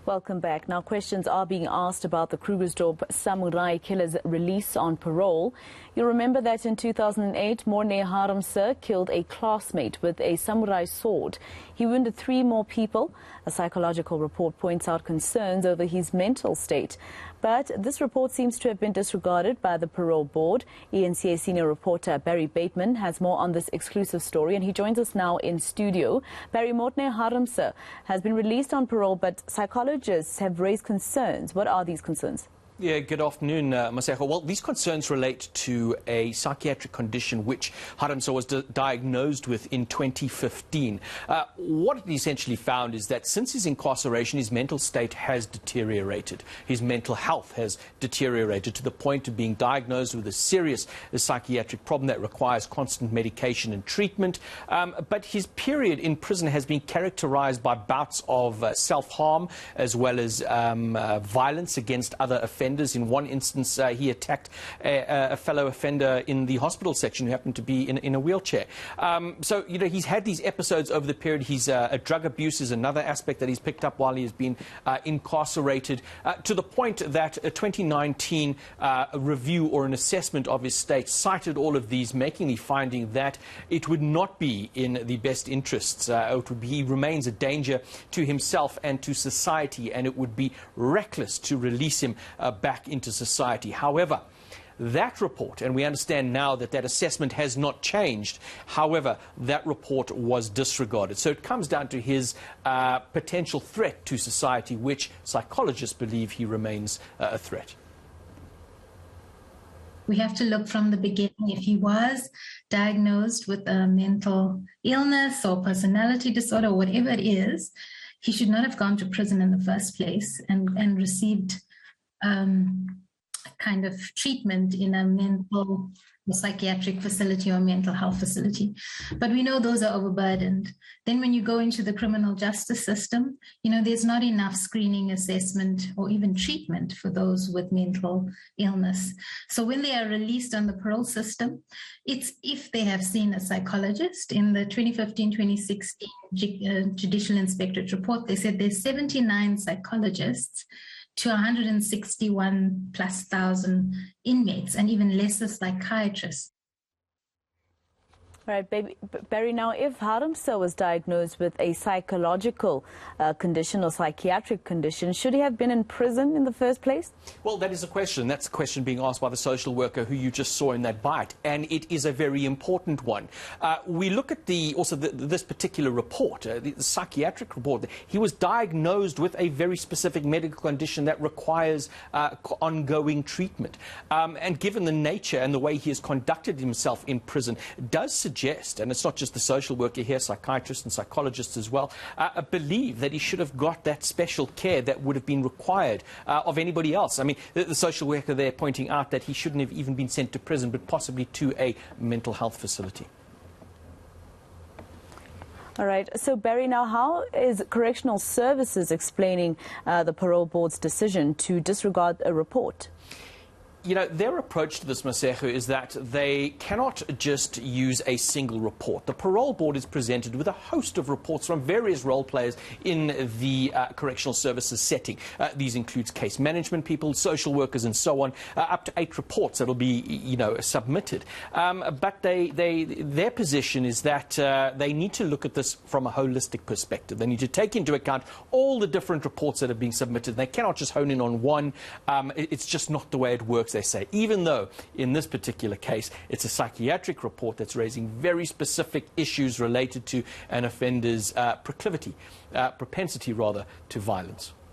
Welcome back. Now, questions are being asked about the Krugersdorp samurai killer's release on parole. You'll remember that in 2008, Morne Harmse killed a classmate with a samurai sword. He wounded 3 more people. A psychological report points out concerns over his mental state. But this report seems to have been disregarded by the parole board. eNCA senior reporter Barry Bateman has more on this exclusive story, and he joins us now in studio. Barry, Morne Harmse has been released on parole, but psychologists have raised concerns. What are these concerns? Yeah, good afternoon, Maseko. Well, these concerns relate to a psychiatric condition which Harmse was diagnosed with in 2015. What it essentially found is that since his incarceration, his mental state has deteriorated. His mental health has deteriorated to the point of being diagnosed with a serious psychiatric problem that requires constant medication and treatment. But his period in prison has been characterized by bouts of self-harm as well as violence against other offenders. In one instance, he attacked a fellow offender in the hospital section who happened to be in a wheelchair. So, you know, he's had these episodes over the period. He's drug abuse is another aspect that he's picked up while he has been incarcerated, to the point that a 2019 review or an assessment of his state cited all of these, making the finding that it would not be in the best interests. He remains a danger to himself and to society, and it would be reckless to release him back into society. However, that report, and we understand now that that assessment has not changed, however, that report was disregarded. So it comes down to his potential threat to society, which psychologists believe he remains a threat. We have to look from the beginning. If he was diagnosed with a mental illness or personality disorder, whatever it is, he should not have gone to prison in the first place and received kind of treatment in a mental or psychiatric facility or mental health facility. But we know those are overburdened. Then when you go into the criminal justice system, you know, there's not enough screening, assessment, or even treatment for those with mental illness. So when they are released on the parole system, it's if they have seen a psychologist. In the 2015-2016 Judicial Inspectorate report, they said there's 79 psychologists to 161,000+ inmates, and even lesser psychiatrists. Right, Barry, now if Harmse was diagnosed with a psychological condition or psychiatric condition, should he have been in prison in the first place? Well, that is a question. That's a question being asked by the social worker who you just saw in that bite, and it is a very important one. We look at this particular report, the psychiatric report. He was diagnosed with a very specific medical condition that requires ongoing treatment. And given the nature and the way he has conducted himself in prison, does suggest, and it's not just the social worker here, psychiatrists and psychologists as well, believe that he should have got that special care that would have been required of anybody else. I mean, the social worker there pointing out that he shouldn't have even been sent to prison, but possibly to a mental health facility. All right. So, Barry, now how is Correctional Services explaining the parole board's decision to disregard a report? You know, their approach to this, Maseko, is that they cannot just use a single report. The parole board is presented with a host of reports from various role players in the correctional services setting. These includes case management people, social workers, and so on. Up to 8 reports that will be, you know, submitted. But their position is that they need to look at this from a holistic perspective. They need to take into account all the different reports that are being submitted. They cannot just hone in on one. It's just not the way it works, they say, even though in this particular case it's a psychiatric report that's raising very specific issues related to an offender's propensity to violence.